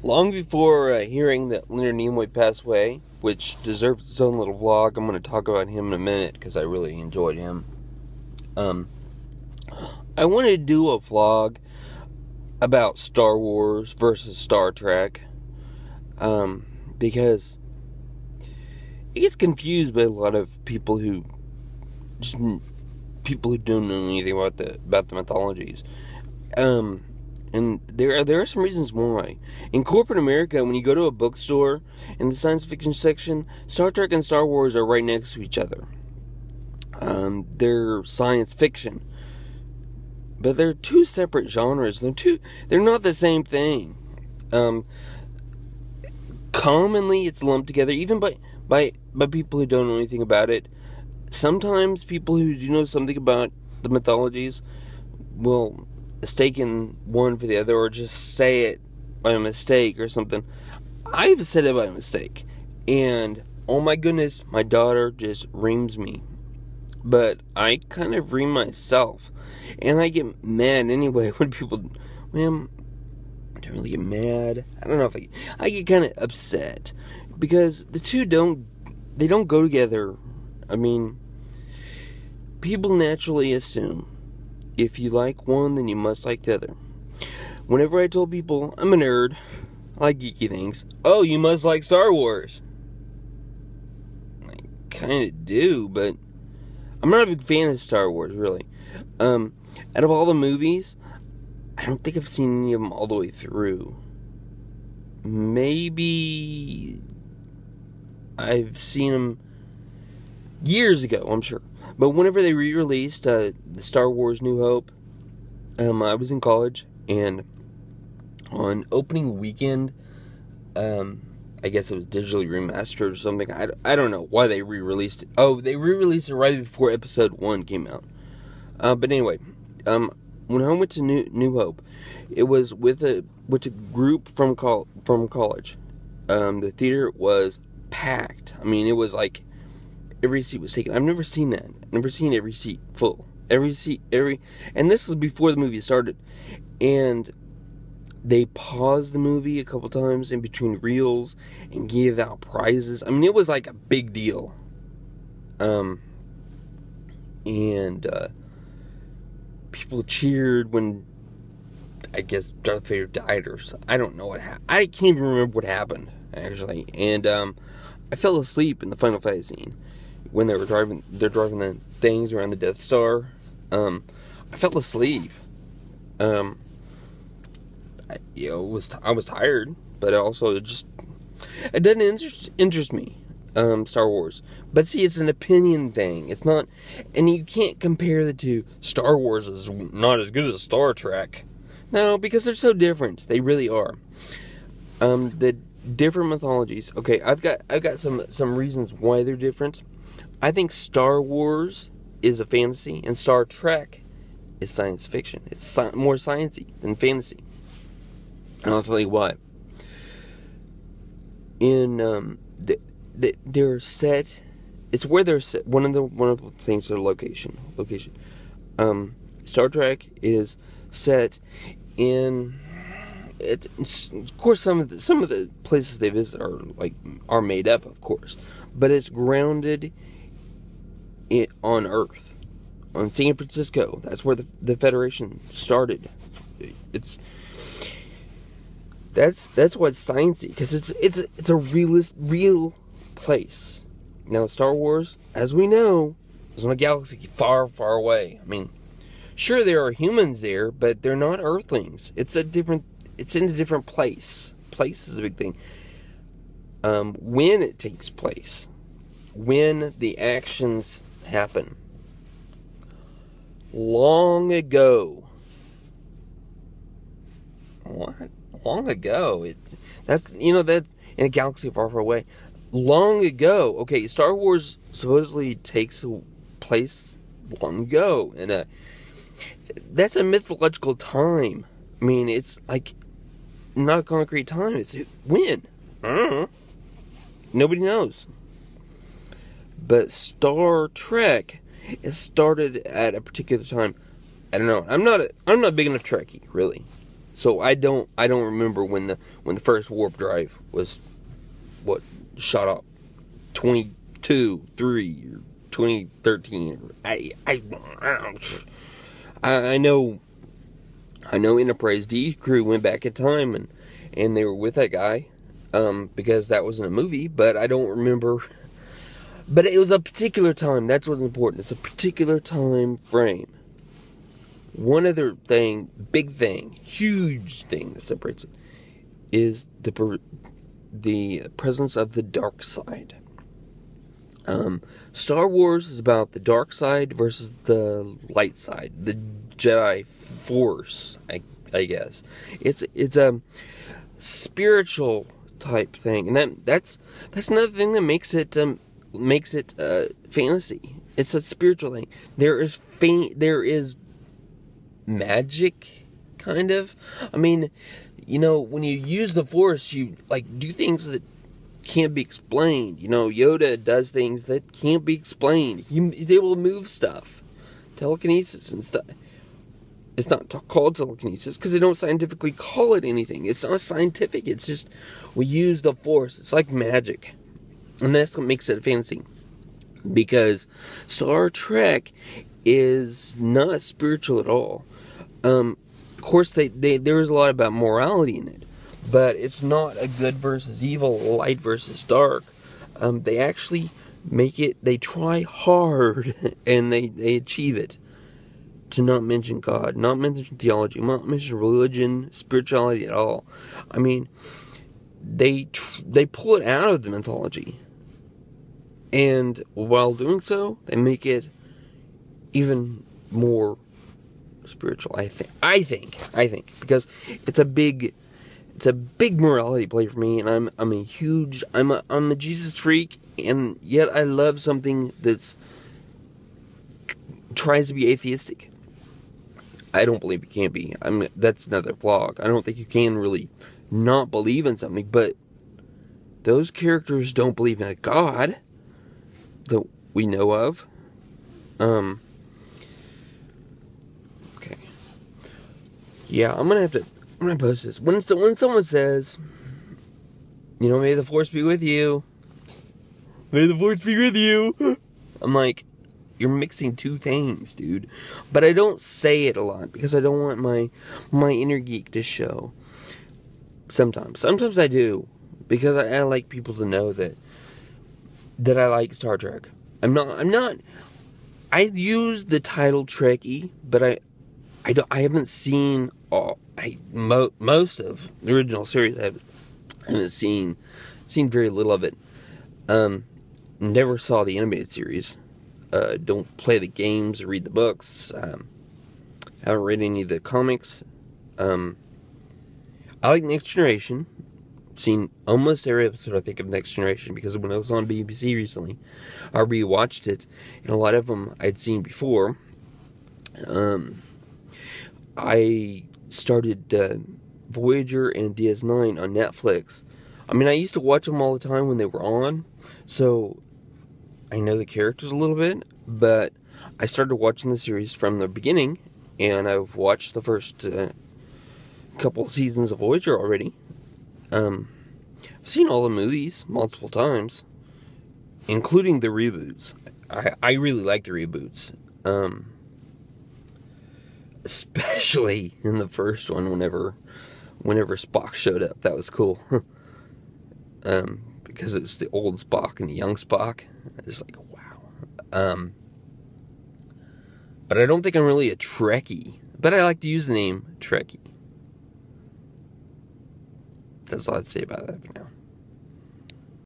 Long before hearing that Leonard Nimoy passed away, which deserves its own little vlog, I'm going to talk about him in a minute because I really enjoyed him. I wanted to do a vlog about Star Wars versus Star Trek, because it gets confused by a lot of people who don't know anything about the mythologies. And there are some reasons why. In corporate America, when you go to a bookstore, in the science fiction section, Star Trek and Star Wars are right next to each other. They're science fiction, but they're two separate genres. They're not the same thing. Commonly, it's lumped together, even by people who don't know anything about it. Sometimes people who do know something about the mythologies will mistaken one for the other, or just say it by mistake or something. I've said it by mistake, and oh my goodness, my daughter just reams me. But I kind of ream myself, and I get mad anyway when people, I don't really get mad. I don't know if I get kind of upset because the two don't go together. I mean, people naturally assume if you like one, then you must like the other. Whenever I told people I'm a nerd, I like geeky things, oh, you must like Star Wars. I kind of do, but I'm not a big fan of Star Wars, really. Out of all the movies, I don't think I've seen any of them all the way through. Maybe I've seen them years ago, I'm sure. But whenever they re-released the Star Wars New Hope, I was in college, and on opening weekend, I guess it was digitally remastered or something. I don't know why they re-released it. Oh, they re-released it right before Episode 1 came out. But anyway, when I went to New Hope, it was with a group from college. The theater was packed. I mean, it was like every seat was taken. I've never seen that. I've never seen every seat full. And this was before the movie started. And they paused the movie a couple times in between reels and gave out prizes. I mean, it was like a big deal. People cheered when, I guess, Darth Vader died or something. I don't know what happened. I can't even remember what happened, actually. And I fell asleep in the final fight scene when they're driving the things around the Death Star. I fell asleep. I was tired, but also it doesn't interest me, Star Wars. But see, it's an opinion thing. It's not, and you can't compare the two. Star Wars is not as good as Star Trek. No, because they're so different. They really are. The different mythologies. Okay, I've got some reasons why they're different. I think Star Wars is a fantasy, and Star Trek is science fiction. It's more sciencey than fantasy. And I'll tell you why. In they're set. It's where they're set. One of the things is location. Star Trek is set in. It's of course some of the places they visit are made up, of course, but it's grounded on Earth, on San Francisco. That's where the Federation started. That's what's sciencey, because it's a real place. Now, Star Wars, as we know, is in a galaxy far, far away. I mean, sure, there are humans there, but they're not Earthlings. It's in a different place. Place is a big thing. When it takes place, when the actions happen. Long ago. What? Long ago? That's that in a galaxy far, far away. Long ago. Okay, Star Wars supposedly takes place long ago, and that's a mythological time. I mean, it's like not a concrete time. It's when. I don't know. Nobody knows. But Star Trek is started at a particular time. I don't know. I'm not big enough Trekkie, really. So I don't remember when the first warp drive was shot up 22, 3 or 2013. I know Enterprise D crew went back in time and they were with that guy because that was in a movie, but I don't remember. But it was a particular time. That's what's important. It's a particular time frame. One other thing, big thing, huge thing that separates it is the presence of the dark side. Star Wars is about the dark side versus the light side, the Jedi Force, I guess. It's a spiritual type thing, and that's another thing that makes it fantasy. It's a spiritual thing. There is magic, kind of. I mean, when you use the Force, you do things that can't be explained. Yoda does things that can't be explained. He's able to move stuff, telekinesis and stuff. It's not called telekinesis because they don't scientifically call it anything. It's not scientific. It's just we use the Force. It's like magic, and that's what makes it a fantasy. Because Star Trek is not spiritual at all. Of course, there is a lot about morality in it, but it's not a good versus evil, light versus dark. They actually make it. They try hard, and they achieve it. To not mention God, not mention theology, not mention religion, spirituality at all. I mean, they pull it out of the mythology, and while doing so, they make it even more spiritual. I think because it's a big morality play for me, and I'm a Jesus freak, and yet I love something that's tries to be atheistic. I don't believe it can't be. That's another vlog. I don't think you can really not believe in something, but those characters don't believe in a God that we know of. Okay. Yeah, I'm gonna post this. When someone says, may the Force be with you. May the Force be with you. I'm like, you're mixing two things, dude. But I don't say it a lot because I don't want my inner geek to show. Sometimes I do, because I like people to know that I like Star Trek. I'm not. I use the title Trekkie, but I haven't seen most of the original series. I haven't seen very little of it. Never saw the animated series. Don't play the games or read the books. Haven't read any of the comics. I like Next Generation. Seen almost every episode, I think, of Next Generation, because when it was on BBC recently, I rewatched it, and a lot of them I'd seen before. I started Voyager and DS9 on Netflix. I mean, I used to watch them all the time when they were on, so I know the characters a little bit, but I started watching the series from the beginning, and I've watched the first couple of seasons of Voyager already. I've seen all the movies multiple times, including the reboots. I really like the reboots. Especially in the first one, whenever Spock showed up. That was cool. Because it was the old Spock and the young Spock. I was like, wow. But I don't think I'm really a Trekkie. But I like to use the name Trekkie. That's all I have to say about that for now.